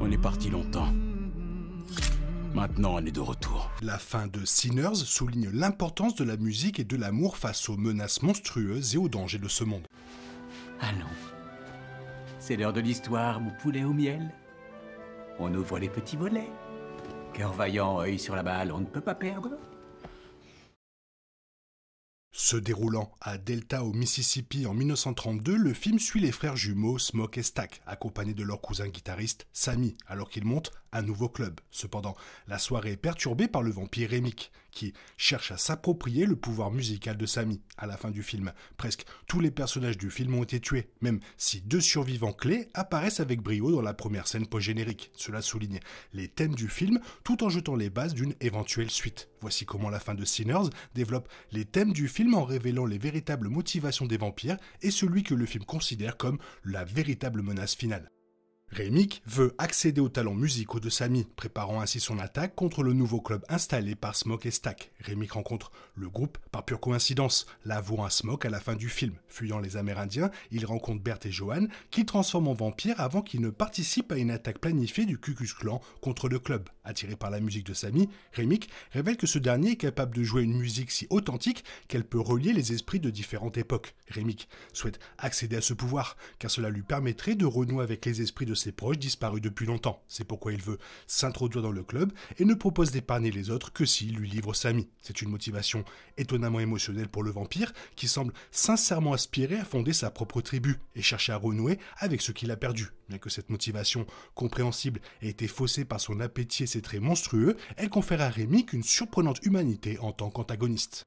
On est parti longtemps. Maintenant, on est de retour. La fin de Sinners souligne l'importance de la musique et de l'amour face aux menaces monstrueuses et aux dangers de ce monde. Allons. C'est l'heure de l'histoire, mon poulet au miel. On ouvre les petits volets. Cœur vaillant, œil sur la balle, on ne peut pas perdre. Se déroulant à Delta au Mississippi en 1932, le film suit les frères jumeaux Smoke et Stack, accompagnés de leur cousin guitariste Sammy, alors qu'ils montent un nouveau club. Cependant, la soirée est perturbée par le vampire Remick, qui cherche à s'approprier le pouvoir musical de Sammy. À la fin du film, presque tous les personnages du film ont été tués, même si 2 survivants clés apparaissent avec brio dans la première scène post-générique. Cela souligne les thèmes du film, tout en jetant les bases d'une éventuelle suite. Voici comment la fin de Sinners développe les thèmes du film en révélant les véritables motivations des vampires et celui que le film considère comme la véritable menace finale. Remick veut accéder aux talents musicaux de Sammy, préparant ainsi son attaque contre le nouveau club installé par Smoke et Stack. Remick rencontre le groupe par pure coïncidence, l'avouant à Smoke à la fin du film. Fuyant les Amérindiens, il rencontre Bert et Johan, qu'il transforme en vampires avant qu'ils ne participent à une attaque planifiée du Ku Klux Klan contre le club. Attiré par la musique de Sammy, Remick révèle que ce dernier est capable de jouer une musique si authentique qu'elle peut relier les esprits de différentes époques. Remick souhaite accéder à ce pouvoir, car cela lui permettrait de renouer avec les esprits de ses proches disparus depuis longtemps. C'est pourquoi il veut s'introduire dans le club et ne propose d'épargner les autres que s'il lui livre Sammy. C'est une motivation étonnamment émotionnelle pour le vampire qui semble sincèrement aspirer à fonder sa propre tribu et chercher à renouer avec ce qu'il a perdu. Bien que cette motivation compréhensible ait été faussée par son appétit et ses traits monstrueux, elle confère à Remick une surprenante humanité en tant qu'antagoniste.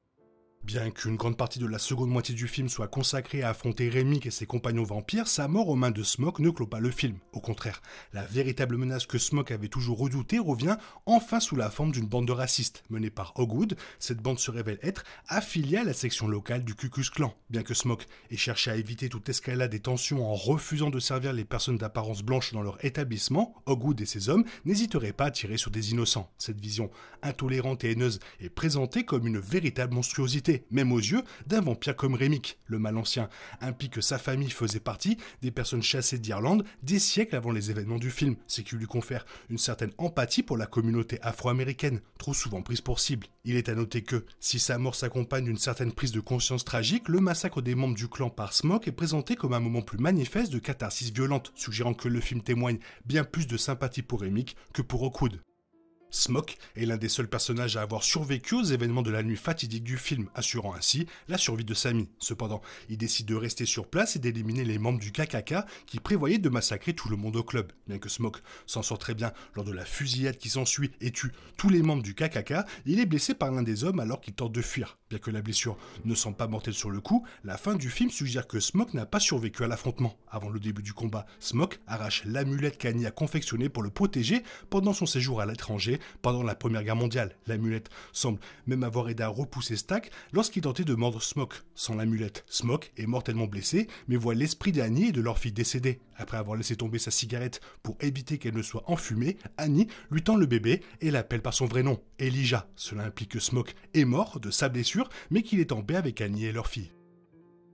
Bien qu'une grande partie de la seconde moitié du film soit consacrée à affronter Remick et ses compagnons vampires, sa mort aux mains de Smoke ne clôt pas le film. Au contraire, la véritable menace que Smoke avait toujours redoutée revient enfin sous la forme d'une bande de racistes. Menée par Hogwood, cette bande se révèle être affiliée à la section locale du Ku Klux Klan. Bien que Smoke ait cherché à éviter toute escalade des tensions en refusant de servir les personnes d'apparence blanche dans leur établissement, Hogwood et ses hommes n'hésiteraient pas à tirer sur des innocents. Cette vision intolérante et haineuse est présentée comme une véritable monstruosité, même aux yeux d'un vampire comme Remick. Le mal ancien implique que sa famille faisait partie des personnes chassées d'Irlande des siècles avant les événements du film, ce qui lui confère une certaine empathie pour la communauté afro-américaine, trop souvent prise pour cible. Il est à noter que, si sa mort s'accompagne d'une certaine prise de conscience tragique, le massacre des membres du clan par Smoke est présenté comme un moment plus manifeste de catharsis violente, suggérant que le film témoigne bien plus de sympathie pour Remick que pour Hogwood. Smoke est l'un des seuls personnages à avoir survécu aux événements de la nuit fatidique du film, assurant ainsi la survie de Sammy. Cependant, il décide de rester sur place et d'éliminer les membres du KKK qui prévoyaient de massacrer tout le monde au club. Bien que Smoke s'en sort très bien lors de la fusillade qui s'ensuit et tue tous les membres du KKK, il est blessé par l'un des hommes alors qu'il tente de fuir. Bien que la blessure ne semble pas mortelle sur le coup, la fin du film suggère que Smoke n'a pas survécu à l'affrontement. Avant le début du combat, Smoke arrache l'amulette qu'Annie a confectionnée pour le protéger pendant son séjour à l'étranger pendant la Première Guerre mondiale. L'amulette semble même avoir aidé à repousser Stack lorsqu'il tentait de mordre Smoke. Sans l'amulette, Smoke est mortellement blessé, mais voit l'esprit d'Annie et de leur fille décédée. Après avoir laissé tomber sa cigarette pour éviter qu'elle ne soit enfumée, Annie lui tend le bébé et l'appelle par son vrai nom, Elijah. Cela implique que Smoke est mort de sa blessure, mais qu'il est en paix avec Annie et leur fille.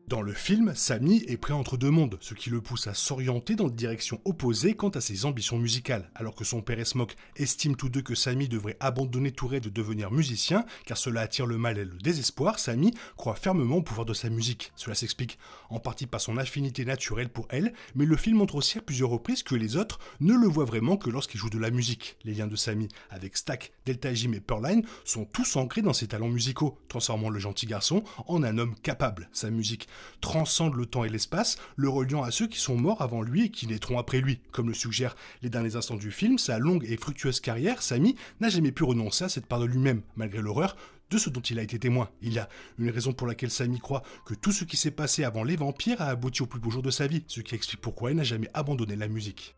Dans le film, Sammy est pris entre deux mondes, ce qui le pousse à s'orienter dans des directions opposées quant à ses ambitions musicales. Alors que son père et Smoke estiment tous deux que Sammy devrait abandonner tout rêve de devenir musicien, car cela attire le mal et le désespoir, Sammy croit fermement au pouvoir de sa musique. Cela s'explique en partie par son affinité naturelle pour elle, mais le film montre aussi à plusieurs reprises que les autres ne le voient vraiment que lorsqu'il joue de la musique. Les liens de Sammy avec Stack, Delta Jim et Pearline sont tous ancrés dans ses talents musicaux, transformant le gentil garçon en un homme capable. Sa musique transcende le temps et l'espace, le reliant à ceux qui sont morts avant lui et qui naîtront après lui. Comme le suggèrent les derniers instants du film, sa longue et fructueuse carrière, Sammy n'a jamais pu renoncer à cette part de lui-même, malgré l'horreur de ce dont il a été témoin. Il y a une raison pour laquelle Sammy croit que tout ce qui s'est passé avant les vampires a abouti au plus beau jour de sa vie, ce qui explique pourquoi il n'a jamais abandonné la musique.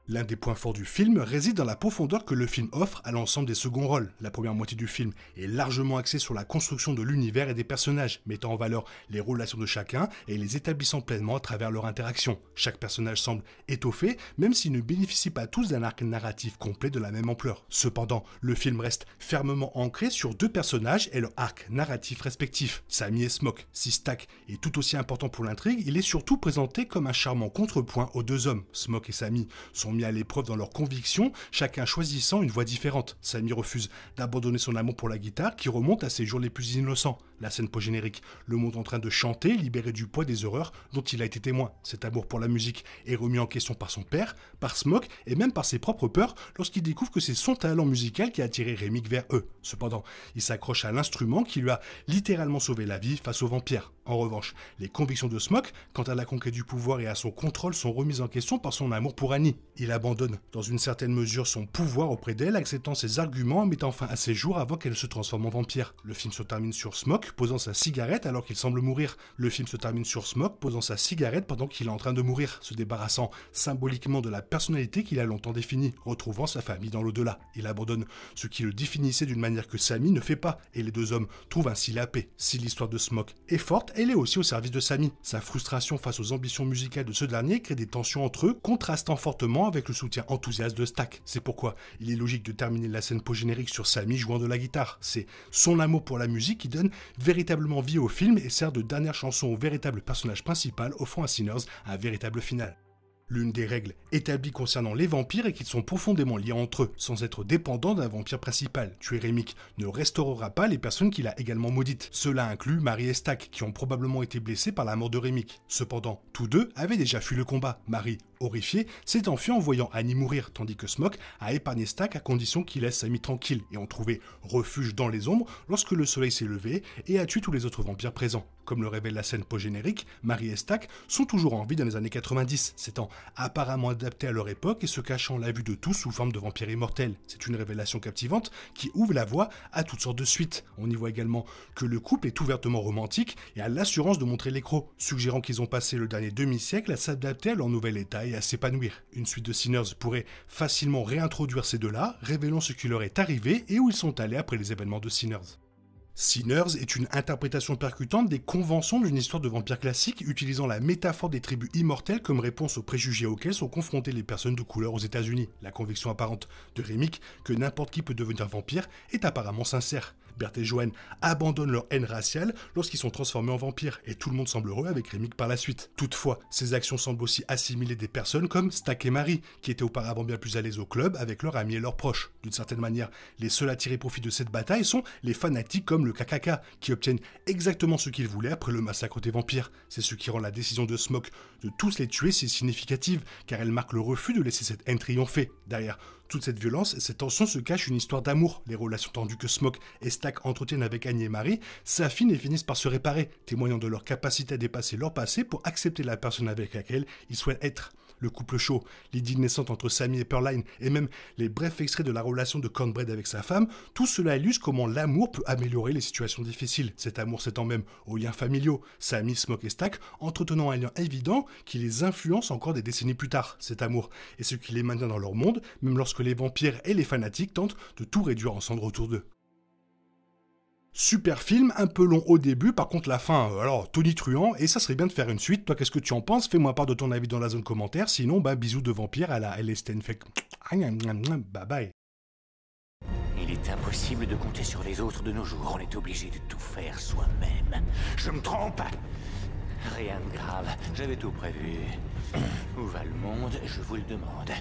L'un des points forts du film réside dans la profondeur que le film offre à l'ensemble des seconds rôles. La première moitié du film est largement axée sur la construction de l'univers et des personnages, mettant en valeur les relations de chacun et les établissant pleinement à travers leur interaction. Chaque personnage semble étoffé, même s'ils ne bénéficient pas tous d'un arc narratif complet de la même ampleur. Cependant, le film reste fermement ancré sur deux personnages et leur arc narratif respectif, Sammy et Smoke. Si Stack est tout aussi important pour l'intrigue, il est surtout présenté comme un charmant contrepoint aux deux hommes. Smoke et Sammy sont sont mis à l'épreuve dans leurs convictions, chacun choisissant une voie différente. Samy refuse d'abandonner son amour pour la guitare qui remonte à ses jours les plus innocents. La scène post-générique, le monde en train de chanter, libéré du poids des horreurs dont il a été témoin. Cet amour pour la musique est remis en question par son père, par Smoke et même par ses propres peurs lorsqu'il découvre que c'est son talent musical qui a attiré Rémick vers eux. Cependant, il s'accroche à l'instrument qui lui a littéralement sauvé la vie face aux vampires. En revanche, les convictions de Smoke quant à la conquête du pouvoir et à son contrôle sont remises en question par son amour pour Annie. Il abandonne dans une certaine mesure son pouvoir auprès d'elle, acceptant ses arguments et mettant fin à ses jours avant qu'elle se transforme en vampire. Le film se termine sur Smoke posant sa cigarette alors qu'il semble mourir. Le film se termine sur Smoke posant sa cigarette pendant qu'il est en train de mourir, se débarrassant symboliquement de la personnalité qu'il a longtemps définie, retrouvant sa famille dans l'au-delà. Il abandonne ce qui le définissait d'une manière que Samy ne fait pas, et les deux hommes trouvent ainsi la paix. Si l'histoire de Smoke est forte, elle est aussi au service de Samy. Sa frustration face aux ambitions musicales de ce dernier crée des tensions entre eux, contrastant fortement avec le soutien enthousiaste de Stack. C'est pourquoi il est logique de terminer la scène post-générique sur Samy jouant de la guitare. C'est son amour pour la musique qui donne véritablement vie au film et sert de dernière chanson au véritable personnage principal, offrant à Sinners un véritable final. L'une des règles établies concernant les vampires est qu'ils sont profondément liés entre eux, sans être dépendants d'un vampire principal. Tuer Rémick ne restaurera pas les personnes qu'il a également maudites. Cela inclut Marie et Stack, qui ont probablement été blessés par la mort de Rémick. Cependant, tous deux avaient déjà fui le combat. Marie, horrifiée, s'est enfuie en voyant Annie mourir, tandis que Smoke a épargné Stack à condition qu'il laisse Samy tranquille, et ont trouvé refuge dans les ombres lorsque le soleil s'est levé et a tué tous les autres vampires présents. Comme le révèle la scène post-générique, Marie et Stack sont toujours en vie dans les années 90, s'étant apparemment adaptés à leur époque et se cachant la vue de tous sous forme de vampires immortels. C'est une révélation captivante qui ouvre la voie à toutes sortes de suites. On y voit également que le couple est ouvertement romantique et a l'assurance de montrer les crocs, suggérant qu'ils ont passé le dernier demi-siècle à s'adapter à leur nouvel état et à s'épanouir. Une suite de Sinners pourrait facilement réintroduire ces deux-là, révélant ce qui leur est arrivé et où ils sont allés après les événements de Sinners. Sinners est une interprétation percutante des conventions d'une histoire de vampire classique, utilisant la métaphore des tribus immortelles comme réponse aux préjugés auxquels sont confrontées les personnes de couleur aux États-Unis. La conviction apparente de Rémick que n'importe qui peut devenir vampire est apparemment sincère. Bert et Joanne abandonnent leur haine raciale lorsqu'ils sont transformés en vampires, et tout le monde semble heureux avec Rémick par la suite. Toutefois, ces actions semblent aussi assimiler des personnes comme Stack et Marie, qui étaient auparavant bien plus à l'aise au club avec leurs amis et leurs proches. D'une certaine manière, les seuls à tirer profit de cette bataille sont les fanatiques comme le KKK, qui obtiennent exactement ce qu'ils voulaient après le massacre des vampires. C'est ce qui rend la décision de Smoke de tous les tuer si significative, car elle marque le refus de laisser cette haine triompher. Derrière toute cette violence et cette tension se cache une histoire d'amour. Les relations tendues que Smoke et Stack entretiennent avec Annie et Marie s'affinent et finissent par se réparer, témoignant de leur capacité à dépasser leur passé pour accepter la personne avec laquelle ils souhaitent être. Le couple chaud, l'idylle naissante entre Samy et Pearline, et même les brefs extraits de la relation de Cornbread avec sa femme, tout cela illustre comment l'amour peut améliorer les situations difficiles. Cet amour s'étend même aux liens familiaux. Samy, Smoke et Stack entretenant un lien évident qui les influence encore des décennies plus tard. Cet amour est ce qui les maintient dans leur monde, même lorsque les vampires et les fanatiques tentent de tout réduire en cendres autour d'eux. Super film, un peu long au début, par contre la fin, alors tonitruant, et ça serait bien de faire une suite. Toi, qu'est-ce que tu en penses? Fais-moi part de ton avis dans la zone commentaire, sinon, bisous de vampire à la L. Steinfeld. Bye bye. Il est impossible de compter sur les autres de nos jours, on est obligé de tout faire soi-même. Je me trompe? Rien de grave, j'avais tout prévu. Où va le monde, je vous le demande.